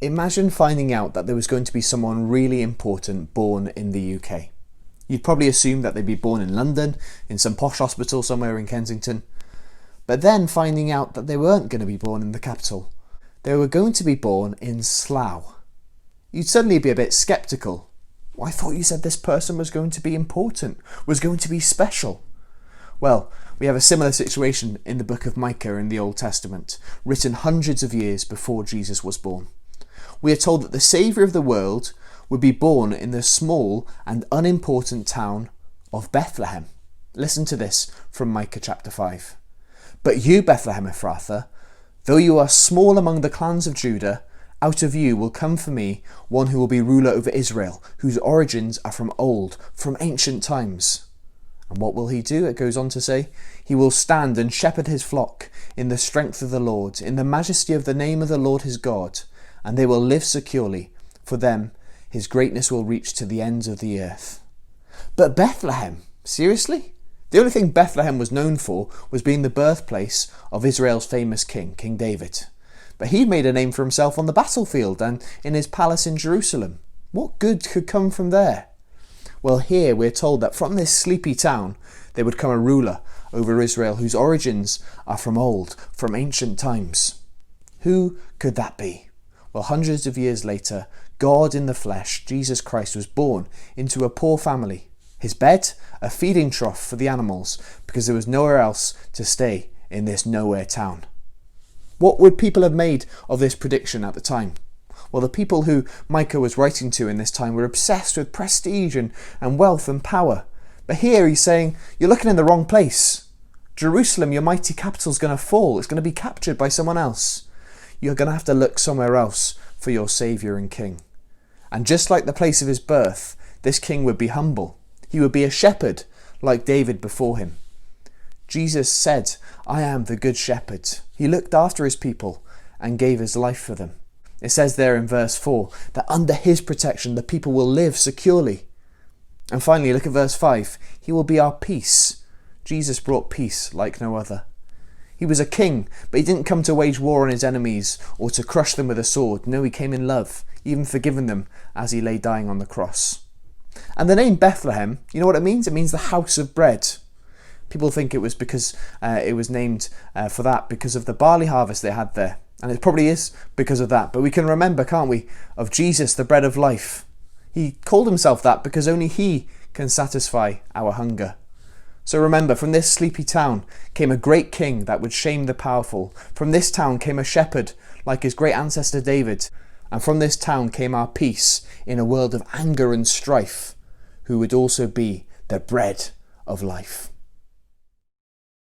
Imagine finding out that there was going to be someone really important born in the UK. You'd probably assume that they'd be born in London, in some posh hospital somewhere in Kensington. But then finding out that they weren't going to be born in the capital. They were going to be born in Slough. You'd suddenly be a bit sceptical. Well, I thought you said this person was going to be important, was going to be special. Well, we have a similar situation in the book of Micah in the Old Testament, written hundreds of years before Jesus was born. We are told that the Saviour of the world would be born in the small and unimportant town of Bethlehem. Listen to this from Micah chapter 5. But you, Bethlehem Ephrathah, though you are small among the clans of Judah, out of you will come for me one who will be ruler over Israel, whose origins are from old, from ancient times. And what will he do? It goes on to say, he will stand and shepherd his flock in the strength of the Lord, in the majesty of the name of the Lord his God, and they will live securely. For them, his greatness will reach to the ends of the earth. But Bethlehem? Seriously? The only thing Bethlehem was known for was being the birthplace of Israel's famous king, King David. But he made a name for himself on the battlefield and in his palace in Jerusalem. What good could come from there? Well, here we're told that from this sleepy town there would come a ruler over Israel whose origins are from old, from ancient times. Who could that be? Well, hundreds of years later, God in the flesh, Jesus Christ, was born into a poor family. His bed, a feeding trough for the animals, because there was nowhere else to stay in this nowhere town. What would people have made of this prediction at the time? Well, the people who Micah was writing to in this time were obsessed with prestige and wealth and power. But here he's saying, you're looking in the wrong place. Jerusalem, your mighty capital, is going to fall. It's going to be captured by someone else. You're going to have to look somewhere else for your Saviour and King. And just like the place of his birth, this king would be humble. He would be a shepherd, like David before him. Jesus said, I am the good shepherd. He looked after his people and gave his life for them. It says there in verse 4 that under his protection the people will live securely. And finally, look at verse 5. He will be our peace. Jesus brought peace like no other. He was a king, but he didn't come to wage war on his enemies or to crush them with a sword. No, he came in love, even forgiving them as he lay dying on the cross. And the name Bethlehem, you know what it means? It means the house of bread. People think it was because it was named for that because of the barley harvest they had there. And it probably is because of that. But we can remember, can't we, of Jesus, the bread of life. He called himself that because only he can satisfy our hunger. So remember, from this sleepy town came a great king that would shame the powerful. From this town came a shepherd like his great ancestor David. And from this town came our peace in a world of anger and strife, who would also be the bread of life.